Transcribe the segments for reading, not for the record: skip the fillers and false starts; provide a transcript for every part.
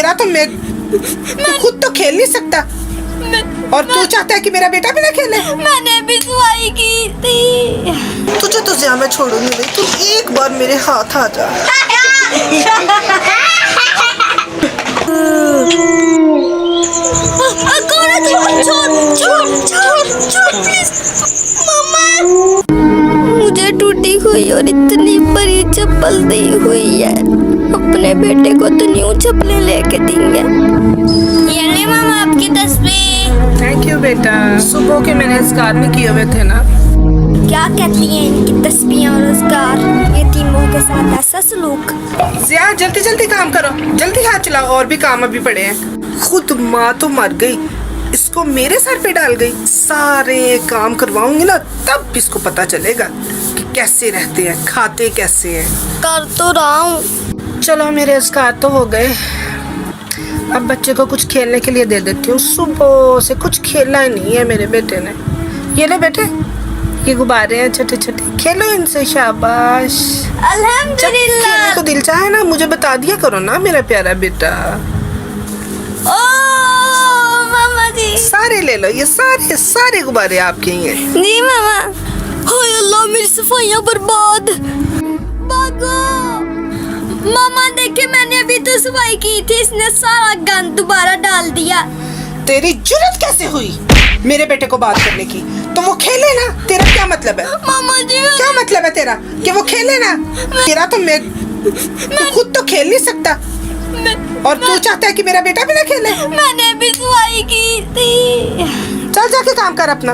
तेरा तो मैं तू खुद तो खेल नहीं सकता और तू चाहता है कि मेरा बेटा भी ना खेले। मैंने भी दुआई की थी। तुझे तो ज्यादा मैं छोड़ूंगी नहीं, तू एक बार मेरे हाथ आ जा। मुझे टूटी हुई और इतनी बड़ी चप्पल दी हुई है, अपने बेटे को तो न्यू चप्पलें लेके देंगे। ये ले मामा आपकी तस्वीर। थैंक यू बेटा। सुबह के मैंने इस्कार में किए हुए थे ना। क्या कहती हैं इनकी तस्वीरें और रोजगार, यतीमों के साथ ऐसा सलूक। जिया जल्दी जल्दी काम करो, जल्दी हाथ चलाओ, और भी काम अभी पड़े हैं। खुद माँ तो मर गई, इसको मेरे सर पे डाल गई। सारे काम करवाऊंगी ना तब इसको पता चलेगा कि कैसे रहते हैं, खाते कैसे हैं। कर तो रहा हूँ। चलो मेरे इस्कार तो हो गए, अब बच्चे को कुछ खेलने के लिए दे देती हूँ। सुबह से कुछ खेला ही नहीं है मेरे बेटे ने। ये ले बेटे, ये गुब्बारे हैं छोटे छोटे, खेलो इनसे, शाबाश। अल्हम्दुलिल्लाह। खेलने को दिल चाहे ना मुझे बता दिया करो ना मेरा प्यारा बेटा। ओ मामा जी, सारे ले लो, ये सारे सारे गुब्बारे आपके ही हैं। जी मामा। हाय अल्लाह, मेरी सफाइयाँ बर्बाद। भागो मामा, देखे मैंने अभी तो सफाई की थी, इसने सारा गंद दोबारा डाल दिया। तेरी जुर्रत कैसे हुई मेरे बेटे को बात करने की? तो वो खेले ना, तेरा क्या मतलब है? मामा जी क्या मतलब है तेरा कि वो खेले ना? तेरा तो मैं तू खुद तो खेल नहीं सकता और तू चाहता है कि मेरा बेटा भी ना खेले। मैंने भी दुआई की थी। चल जाके काम कर अपना।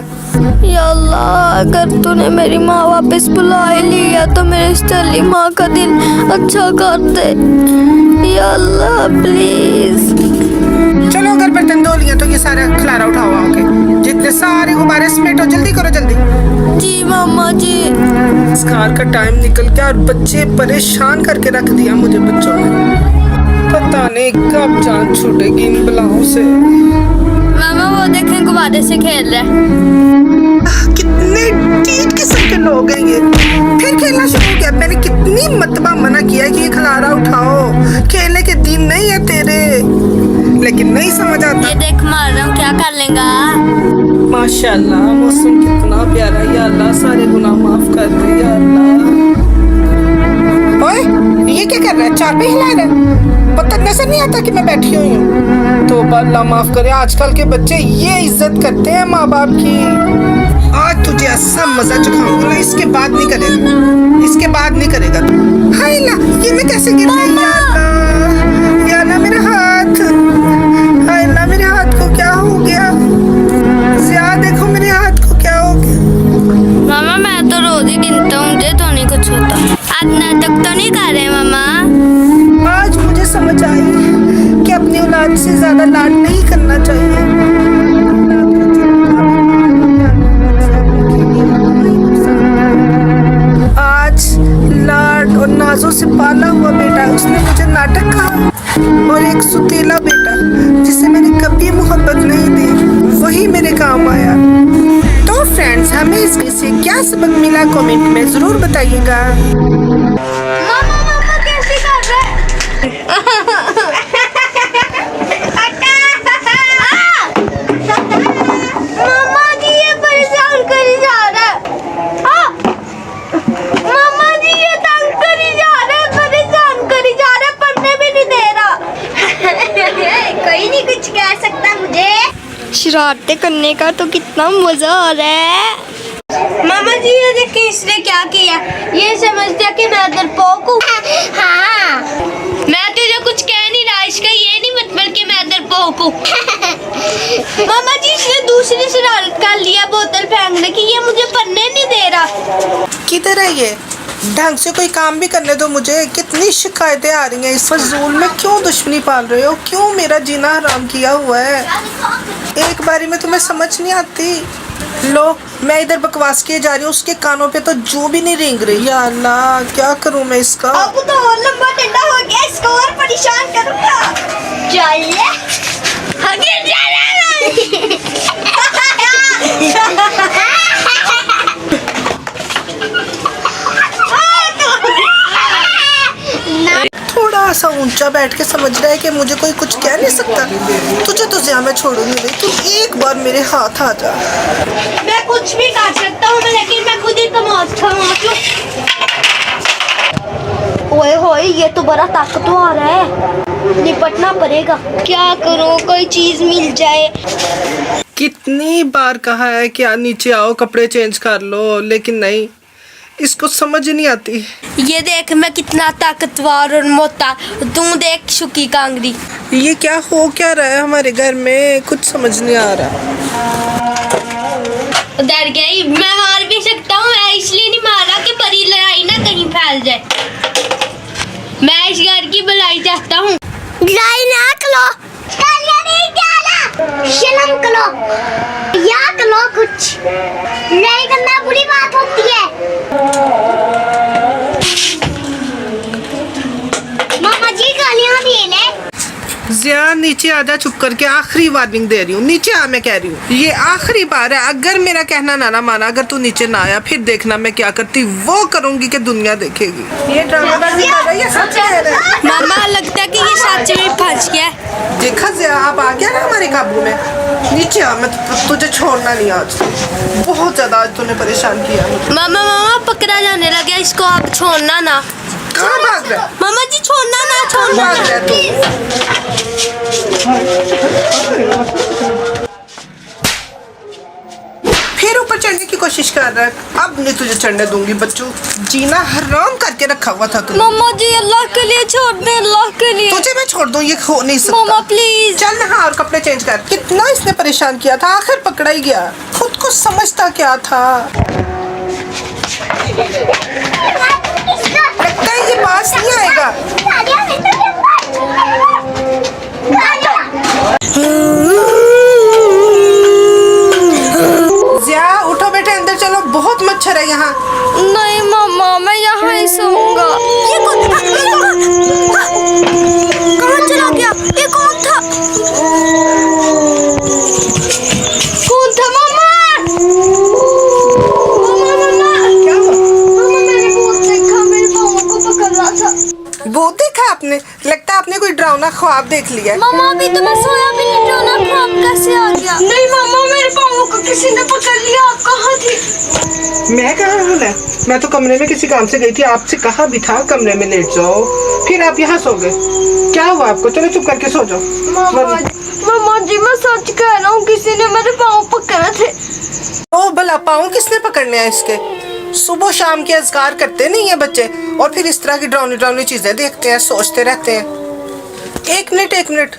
या अल्लाह, अगर तूने मेरी माँ वापस बुला ही लिया तो मेरे चली माँ का दिल अच्छा कर दे। या अल्लाह प्लीज। चलो अगर बर्तन धो लिए तो ये सारा खलारा उठाओ आके, जितने सारे गुब्बारे समेटो, जल्दी करो जल्दी। जी मामा जी। इस्कार का टाइम निकल गया और बच्चे परेशान करके रख दिया मुझे बच्चों ने। पता नहीं कब जान छूटेगी इन बलाओं से। मामा वो देखें गुब्बारे से खेल रहे। कितने टीट किस्म के लोग हैं ये, फिर खेलना शुरू किया। मैंने कितनी मरतबा मना किया कि ये खलारा उठाओ, खेलने के दिन नहीं है तेरे, लेकिन नहीं समझ आता। ये देख मार रहा हूँ, क्या कर लेगा। माशाल्लाह मौसम कितना प्यारा है। या अल्लाह सारे गुनाह माफ कर दे या अल्लाह। ओए ये क्या कर रहा है? चार पे हिला रहा है, पता नजर नहीं आता कि मैं बैठी हुई हूँ। तो अल्लाह माफ करे, आजकल के बच्चे ये इज्जत करते हैं माँ बाप की। आज तुझे ऐसा मजा चखाऊंगा ना, इसके बाद नहीं करेगा, इसके बाद नहीं करेगा तू। हाय ला, ये मैं कैसे गिर गई? या अल्लाह मेरा हाथ, हाय ला मेरे हाथ को क्या हो गया? जिया देखो मेरे हाथ को क्या हो गया। मामा मैं तो रोज ही गिनता हूँ, मुझे तो नहीं कुछ होता। आज नाटक तो नहीं कर रहे मामा। आज मुझे समझ आई कि अपनी औलाद से ज्यादा लाड नहीं करना चाहिए। आज लाड और नाजों से पाला हुआ बेटा, उसने मुझे नाटक कहा, और एक सुतीला बेटा जिसे मैंने कभी मोहब्बत नहीं दी, वही मेरे काम आया। तो फ्रेंड्स, हमें इसमें से क्या सबक मिला कमेंट में जरूर बताइएगा। मामा कैसे कर रहे? मामा जी ये परेशान करी जा रहा है। मामा जी ये तंग करी जा रहा है, परेशान करी जा रहा है, पढ़ने भी नहीं दे रहा। कोई नहीं कुछ कह सकता मुझे। शरारतें करने का तो कितना मजा आ रहा है। मामा जी ये देखिए इसने क्या किया, ये समझता कि मैं डरपोक हूँ। हाँ मैं तुझे कुछ कह नहीं रहा, इसका ये नहीं मतलब कि मैं डरपोक हूँ। मामा जी इसने दूसरी शरारत कर लिया, बोतल फेंकने की, ये मुझे पढ़ने नहीं दे रहा। किधर है ये? ढंग से कोई काम भी करने दो मुझे। कितनी शिकायतें आ रही हैं, इस फजूल में क्यों दुश्मनी पाल रहे हो? क्यों मेरा जीना हराम किया हुआ है? एक बारी में तुम्हें समझ नहीं आती। लो मैं इधर बकवास किए जा रही हूँ, उसके कानों पे तो जू भी नहीं रेंग रही। या अल्लाह क्या करूँ मैं इसका? अब तो और लंबा डंडा हो गया, इसको और परेशान करूँगा। चलिए आगे जा रहा थोड़ा सा ऊंचा बैठ के समझ रहा है कि मुझे कोई कुछ कह नहीं सकता। तुझे तो ज़िया मैं छोड़ूंगी नहीं, तू एक बार मेरे हाथ आ जा। मैं कुछ भी कर सकता हूँ लेकिन मैं खुद ही तमाशा मारूं। ओए होए, ये तो बड़ा ताकतवर है, निपटना पड़ेगा। क्या करो, कोई चीज मिल जाए। कितनी बार कहा है कि नीचे आओ कपड़े चेंज कर लो, लेकिन नहीं, इसको समझ नहीं आती। ये देख मैं कितना ताकतवर और मोटा, तू देख शुकी कांगरी। ये क्या हो क्या रहा है हमारे घर में, कुछ समझ नहीं आ रहा। डर गई, मैं मार भी सकता हूँ, मैं इसलिए नहीं मारा कि बड़ी लड़ाई ना कहीं फैल जाए। मैं इस घर की भलाई चाहता हूँ। लड़ाई ना करो, शर्म करो या करो, कुछ नहीं करना बुरी बात होती है। मामा जी गालियाँ दे ले। ज़िया नीचे आजा चुप करके, आखिरी वार्निंग दे रही हूँ, नीचे आ मैं कह रही हूँ। ये आखिरी बार है, अगर मेरा कहना ना माना, अगर तू नीचे ना आया फिर देखना मैं क्या करती वो करूँगी कि दुनिया देखेगी। ये ड्रामाबाजी कर रही है, सच कह रहा है। मामा लगता है कि ये सच में फंस गया। देखा ज़िया अब आ गया ना हमारे काबू में। नीचे आ, मैं तुझे छोड़ना नहीं आज। बहुत ज़्यादा आज तूने परेशान किया मुझे। मामा पकड़ा जाने लगा, इसको आप छोड़ना ना। कहाँ भाग रहा है? मामा जी छोड़ना ना, छोड़ना भाग रहा है तू? फिर ऊपर चढ़ने की कोशिश कर रहा है। अब नहीं तुझे चढ़ने दूंगी बच्चू, जीना हराम करके रखा हुआ था तूने। मामा जी अल्लाह के लिए छोड़ दे, अल्लाह के लिए। तुझे मैं छोड़ दूं, ये हो नहीं सकता। मामा प्लीज। चल नहा और कपड़े चेंज कर। कितना इसने परेशान किया था, आखिर पकड़ा ही गया। खुद को समझता क्या था। लगता है ये पास नहीं आएगा। ज़िया उठो बेटे, अंदर चलो, बहुत मच्छर है यहाँ। नहीं मामा, मैं यहाँ ही सोऊंगा। ये कहाँ चला गया? ये कौन था? कौन था मामा? क्या हुआ? मामा मैंने भूत देखा, मेरे पाँव को पकड़ रहा था। भूत देखा आपने? लगता है आपने कोई डरावना ख्वाब देख लिया है। मामा अभी तो मैं सोया भी नहीं, डरावना ख्वाब कैसे आ गया? नहीं मामा, मेरे पाँव को किसी ने पकड़ लिया। आप कहाँ थी? मैं कहाँ हूँ? मैं तो कमरे में किसी काम से गई थी, आपसे कहा भी था कमरे में लेट जाओ, फिर आप यहाँ सो गए। क्या हुआ आपको? चलो चुप करके सो जाओ। मामा जी मैं सच कह रहा हूँ, किसी ने मेरे पाँव पकड़े थे। ओ भला पाँव किसने पकड़ने हैं इसके? सुबह शाम के अज़कार करते नहीं है बच्चे, और फिर इस तरह की डरावनी चीजें देखते हैं, सोचते रहते हैं। एक मिनट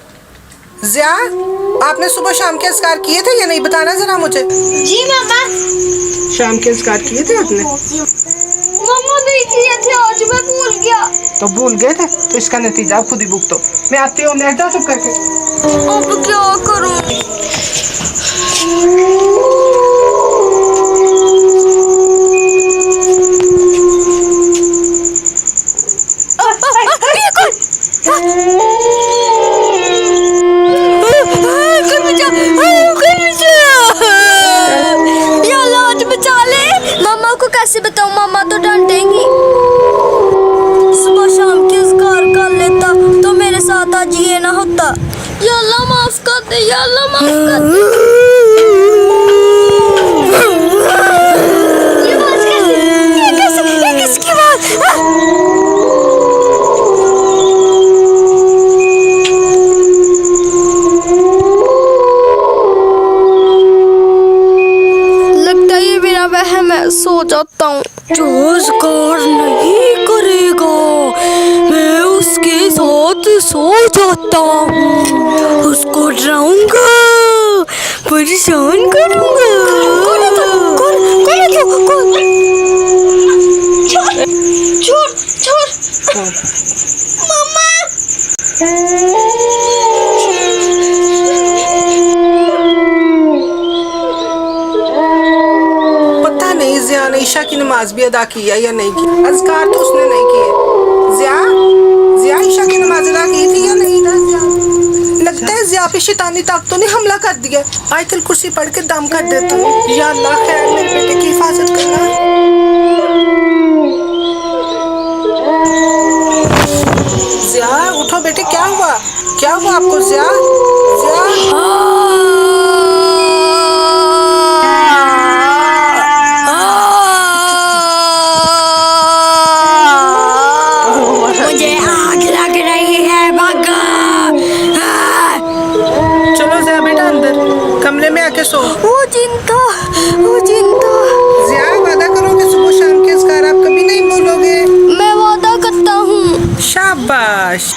ज़िया, आपने सुबह शाम के अज़कार किए थे या नहीं, बताना जरा मुझे। जी मामा। शाम के अज़कार किए थे आपने? मामा नहीं किए थे, आज मैं भूल गया। तो भूल गए थे तो इसका नतीजा आप खुद ही भुगतो। मैं आती हूँ, लेट जाओ चुप करके। अब क्या करूँ? मामा को कैसे बताऊं, मामा तो डांटेंगी। सुबह शाम के अज़कार कर लेता तो मेरे साथ आज ये ना होता। या अल्लाह माफ कर दे, या अल्लाह माफ कर दे। ये आवाज़ कैसे? ये किसकी आवाज़? लगता है ये मेरा वहम है, सो जाता हूँ। जो अज़कार नहीं करेगा मैं उसके साथ सो जाता हूँ, उसको डराऊंगा, परेशान करूंगा। छोड़ मामा। पता नहीं ज़िया ने ईशा की नमाज भी अदा की है या नहीं की। अज़कार तो उसने नहीं किए। ज़िया ईशा की नमाज अदा की थी या नहीं ना? लगता है ज़िया पे शैतानी ताकतों ने हमला कर दिया। आयतुल कुर्सी पढ़ के दम कर देता हूँ। या अल्लाह खैर मेरे बेटे की हिफाजत करना। ज़िया बेटे क्या हुआ? क्या हुआ आपको ज़िया? मुझे आग लग रही है भागो। चलो ज़िया बेटा अंदर कमरे में आके सो। वो जिंदा ज़िया वादा करो कि सुबह शाम के इसकार आप कभी नहीं बोलोगे। मैं वादा करता हूँ। शाबाश।